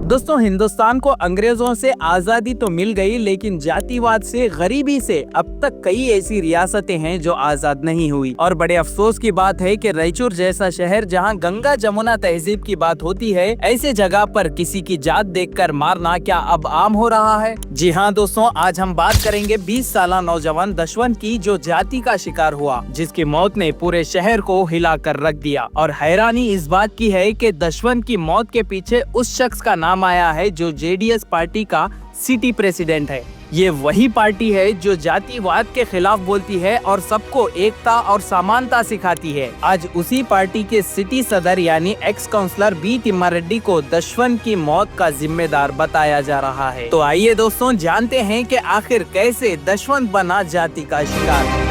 दोस्तों, हिंदुस्तान को अंग्रेजों से आजादी तो मिल गई, लेकिन जातिवाद से, गरीबी से अब तक कई ऐसी रियासतें हैं जो आजाद नहीं हुई। और बड़े अफसोस की बात है कि रायचूर जैसा शहर जहां गंगा जमुना तहजीब की बात होती है, ऐसे जगह पर किसी की जात देखकर मारना क्या अब आम हो रहा है? जी हाँ दोस्तों, आज हम बात करेंगे 20 साला नौजवान दशवंत की, जो जाति का शिकार हुआ, जिसकी मौत ने पूरे शहर को हिला कर रख दिया। और हैरानी इस बात की है कि दशवंत की मौत के पीछे उस शख्स का नाम आया है जो जेडीएस पार्टी का सिटी प्रेसिडेंट है। ये वही पार्टी है जो जातिवाद के खिलाफ बोलती है और सबको एकता और समानता सिखाती है। आज उसी पार्टी के सिटी सदर यानी एक्स काउंसलर बी तिम्मारेड्डी को दशवंत की मौत का जिम्मेदार बताया जा रहा है। तो आइए दोस्तों, जानते हैं कि आखिर कैसे दशवंत बना जाति का शिकार।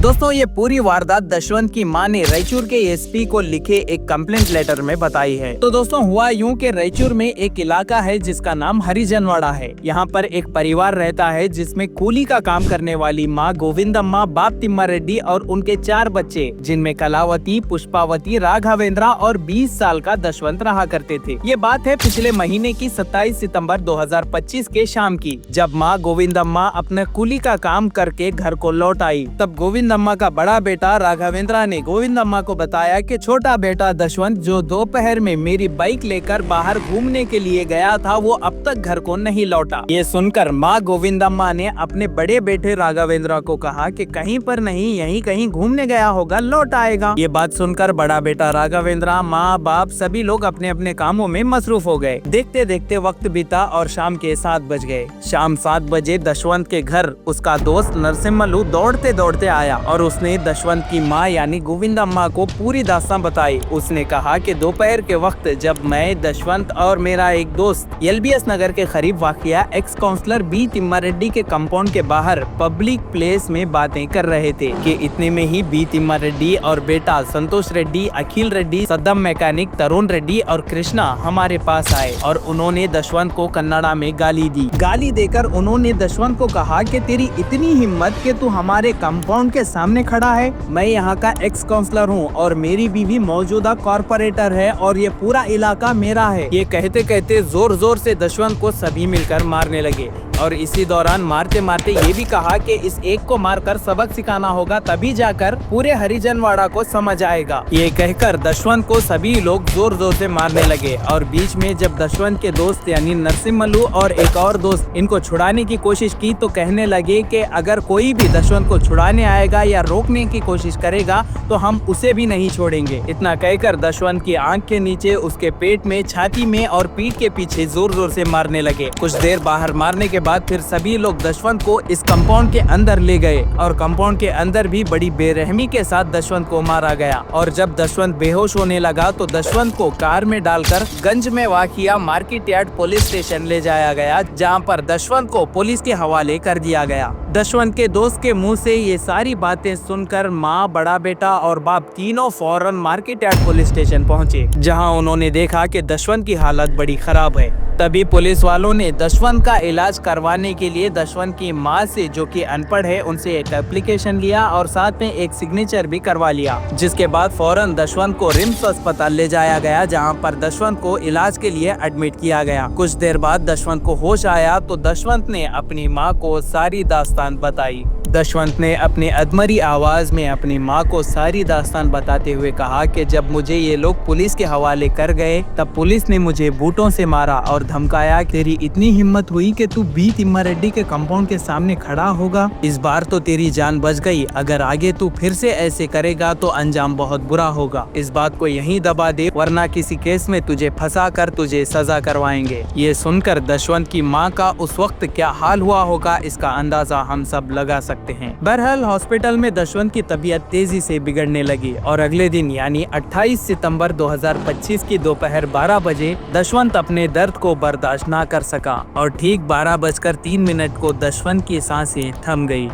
दोस्तों, ये पूरी वारदात दशवंत की मां ने रायचूर के एसपी को लिखे एक कंप्लेंट लेटर में बताई है। तो दोस्तों, हुआ यूं कि रायचूर में एक इलाका है जिसका नाम हरिजनवाड़ा है। यहाँ पर एक परिवार रहता है जिसमें कूली का काम करने वाली माँ गोविंदम्मा, बाप तिम्मारेड्डी और उनके 4 बच्चे, जिनमें कलावती, पुष्पावती, राघवेंद्र और 20 साल का दशवंत रहा करते थे। ये बात है पिछले महीने की 27 सितंबर 2025 के शाम की, जब माँ गोविंदम्मा अपने कूली का काम करके घर को लौट आई। तब गोविंदम्मा का बड़ा बेटा राघवेंद्र ने गोविंदम्मा को बताया कि छोटा बेटा दशवंत, जो दोपहर में मेरी बाइक लेकर बाहर घूमने के लिए गया था, वो अब तक घर को नहीं लौटा। ये सुनकर माँ गोविंदम्मा ने अपने बड़े बेटे राघवेंद्र को कहा कि कहीं पर नहीं, यहीं कहीं घूमने गया होगा, लौट आएगा। ये बात सुनकर बड़ा बेटा राघवेंद्र, माँ बाप सभी लोग अपने अपने कामों में मसरूफ हो गए। देखते देखते वक्त बीता और शाम के 7 बज गए। शाम 7 बजे दशवंत के घर उसका दोस्त नरसिम्हलू दौड़ते दौड़ते आया और उसने दशवंत की मां यानी गोविंदम्मा को पूरी दास्तान बताई। उसने कहा कि दोपहर के वक्त जब मैं, दशवंत और मेरा एक दोस्त एलबीएस नगर के करीब वाक़िया एक्स काउंसलर बी तिम्मारेड्डी के कंपाउंड के बाहर पब्लिक प्लेस में बातें कर रहे थे कि इतने में ही बी तिम्मारेड्डी और बेटा संतोष रेड्डी, अखिल रेड्डी, सद्दाम मैकेनिक, तरुण रेड्डी और कृष्णा हमारे पास आए और उन्होंने दशवंत को कन्नड़ा में गाली दी। गाली देकर उन्होंने दशवंत को कहा कि तेरी इतनी हिम्मत कि तू हमारे कंपाउंड के सामने खड़ा है। मैं यहाँ का एक्स काउंसलर हूँ और मेरी बीवी मौजूदा कॉर्पोरेटर है और ये पूरा इलाका मेरा है। ये कहते कहते जोर जोर से दशवंत को सभी मिलकर मारने लगे और इसी दौरान मारते मारते ये भी कहा कि इस एक को मारकर सबक सिखाना होगा, तभी जाकर पूरे हरिजनवाड़ा को समझ आएगा। ये कहकर दशवंत को सभी लोग जोर जोर से मारने लगे और बीच में जब दशवंत के दोस्त यानी नरसिम्हलू और एक और दोस्त इनको छुड़ाने की कोशिश की तो कहने लगे कि अगर कोई भी दशवंत को छुड़ाने आएगा या रोकने की कोशिश करेगा तो हम उसे भी नहीं छोड़ेंगे। इतना कहकर दशवंत की आंख के नीचे, उसके पेट में, छाती में और पीठ के पीछे जोर जोर से मारने लगे। कुछ देर बाहर मारने के बाद फिर सभी लोग दशवंत को इस कंपाउंड के अंदर ले गए और कंपाउंड के अंदर भी बड़ी बेरहमी के साथ दशवंत को मारा गया। और जब दशवंत बेहोश होने लगा तो दशवंत को कार में डालकर गंज में वाक़िया मार्केट यार्ड पुलिस स्टेशन ले जाया गया, जहां पर दशवंत को पुलिस के हवाले कर दिया गया। दशवंत के दोस्त के मुंह से ये सारी बातें सुनकर माँ, बड़ा बेटा और बाप तीनों फौरन मार्केट यार्ड पुलिस स्टेशन पहुंचे, जहां उन्होंने देखा कि दशवंत की हालत बड़ी खराब है। तभी पुलिस वालों ने दशवंत का इलाज करवाने के लिए दशवंत की मां से, जो कि अनपढ़ है, उनसे एक एप्लीकेशन लिया और साथ में एक सिग्नेचर भी करवा लिया। जिसके बाद फौरन दशवंत को रिम्स अस्पताल ले जाया गया, जहां पर दशवंत को इलाज के लिए एडमिट किया गया। कुछ देर बाद दशवंत को होश आया तो दशवंत ने अपनी मां को सारी दास्तान बताई। दशवंत ने अपनी अधमरी आवाज में अपनी मां को सारी दास्तान बताते हुए कहा कि जब मुझे ये लोग पुलिस के हवाले कर गए तब पुलिस ने मुझे बूटों से मारा और धमकाया। तेरी इतनी हिम्मत हुई कि तू बी तिम्मारेड्डी के कंपाउंड के सामने खड़ा होगा। इस बार तो तेरी जान बच गई, अगर आगे तू फिर से ऐसे करेगा तो अंजाम बहुत बुरा होगा। इस बात को यहीं दबा दे, वरना किसी केस में तुझे फंसा कर तुझे सजा करवाएंगे। ये सुनकर दशवंत की माँ का उस वक्त क्या हाल हुआ होगा, इसका अंदाजा हम सब लगा सकते हैं। बहरहाल हॉस्पिटल में दशवंत की तबीयत तेजी से बिगड़ने लगी और अगले दिन यानी 28 सितंबर 2025 की दोपहर 12 बजे दशवंत अपने दर्द को बर्दाश्त ना कर सका और ठीक 12:03 को दशवंत की सांसें थम गई।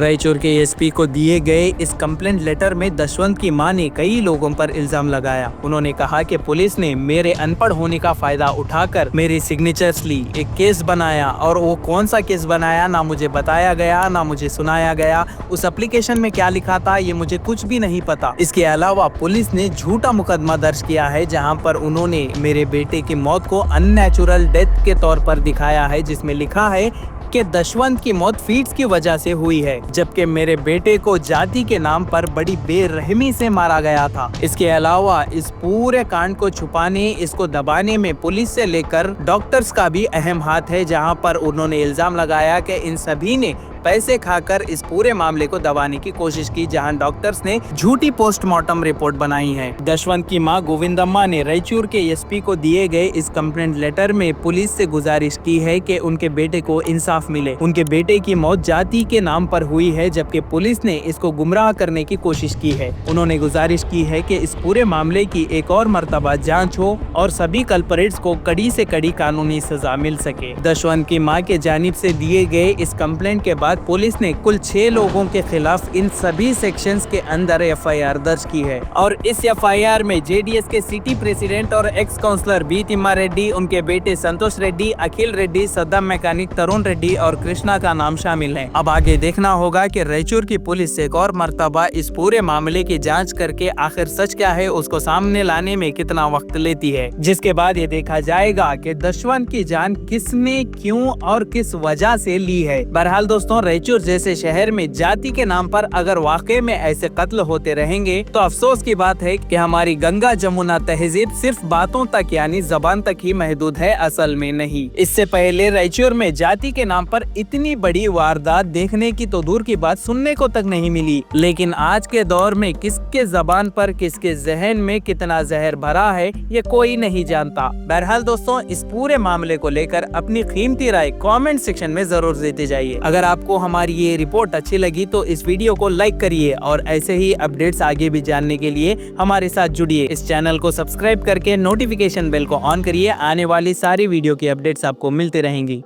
रायचूर के एसपी को दिए गए इस कंप्लेंट लेटर में दशवंत की मां ने कई लोगों पर इल्जाम लगाया। उन्होंने कहा कि पुलिस ने मेरे अनपढ़ होने का फायदा उठाकर मेरी सिग्नेचर्स ली, एक केस बनाया और वो कौन सा केस बनाया ना मुझे बताया गया ना मुझे सुनाया गया। उस एप्लीकेशन में क्या लिखा था ये मुझे कुछ भी नहीं पता। इसके अलावा पुलिस ने झूठा मुकदमा दर्ज किया है जहां पर उन्होंने मेरे बेटे की मौत को अननेचुरल डेथ के तौर पर दिखाया है, जिसमें लिखा है कि दशवंत की मौत फीड्स की वजह से हुई है, जबकि मेरे बेटे को जाति के नाम पर बड़ी बेरहमी से मारा गया था। इसके अलावा इस पूरे कांड को छुपाने, इसको दबाने में पुलिस से लेकर डॉक्टर्स का भी अहम हाथ है, जहां पर उन्होंने इल्जाम लगाया कि इन सभी ने पैसे खाकर इस पूरे मामले को दबाने की कोशिश की, जहां डॉक्टर्स ने झूठी पोस्टमार्टम रिपोर्ट बनाई है। दशवंत की मां गोविंदम्मा ने रायचूर के एसपी को दिए गए इस कंप्लेंट लेटर में पुलिस से गुजारिश की है कि उनके बेटे को इंसाफ मिले। उनके बेटे की मौत जाति के नाम पर हुई है, जबकि पुलिस ने इसको गुमराह करने की कोशिश की है। उन्होंने गुजारिश की है कि इस पूरे मामले की एक और मर्तबा जाँच हो और सभी कल्परेट्स को कड़ी से कड़ी कानूनी सजा मिल सके। दशवंत की मां के जानिब से दिए गए इस कंप्लेंट के बाद पुलिस ने कुल 6 लोगों के खिलाफ इन सभी सेक्शंस के अंदर एफआईआर दर्ज की है और इस एफआईआर में जेडीएस के सिटी प्रेसिडेंट और एक्स काउंसलर बी तिम्मारेड्डी, उनके बेटे संतोष रेड्डी, अखिल रेड्डी, सद्दाम मैकेनिक, तरुण रेड्डी और कृष्णा का नाम शामिल है। अब आगे देखना होगा कि रायचूर की पुलिस एक और मर्तबा इस पूरे मामले की जाँच करके आखिर सच क्या है उसको सामने लाने में कितना वक्त लेती है, जिसके बाद ये देखा जाएगा कि दशवंत की जान किसने, क्यों और किस वजह से ली है। बहरहाल दोस्तों, रायचूर जैसे शहर में जाति के नाम पर अगर वाकई में ऐसे कत्ल होते रहेंगे तो अफसोस की बात है कि हमारी गंगा जमुना तहजीब सिर्फ बातों तक यानी जबान तक ही महदूद है, असल में नहीं। इससे पहले रायचूर में जाति के नाम पर इतनी बड़ी वारदात देखने की तो दूर की बात सुनने को तक नहीं मिली, लेकिन आज के दौर में किसके जबान पर, किसके जहन में कितना जहर भरा है ये कोई नहीं जानता। बहरहाल दोस्तों, इस पूरे मामले को लेकर अपनी कीमती राय कमेंट सेक्शन में जरूर देते जाइए। अगर आपको हमारी ये रिपोर्ट अच्छी लगी तो इस वीडियो को लाइक करिए और ऐसे ही अपडेट्स आगे भी जानने के लिए हमारे साथ जुड़िए। इस चैनल को सब्सक्राइब करके नोटिफिकेशन बेल को ऑन करिए, आने वाली सारी वीडियो की अपडेट्स आपको मिलते रहेंगी।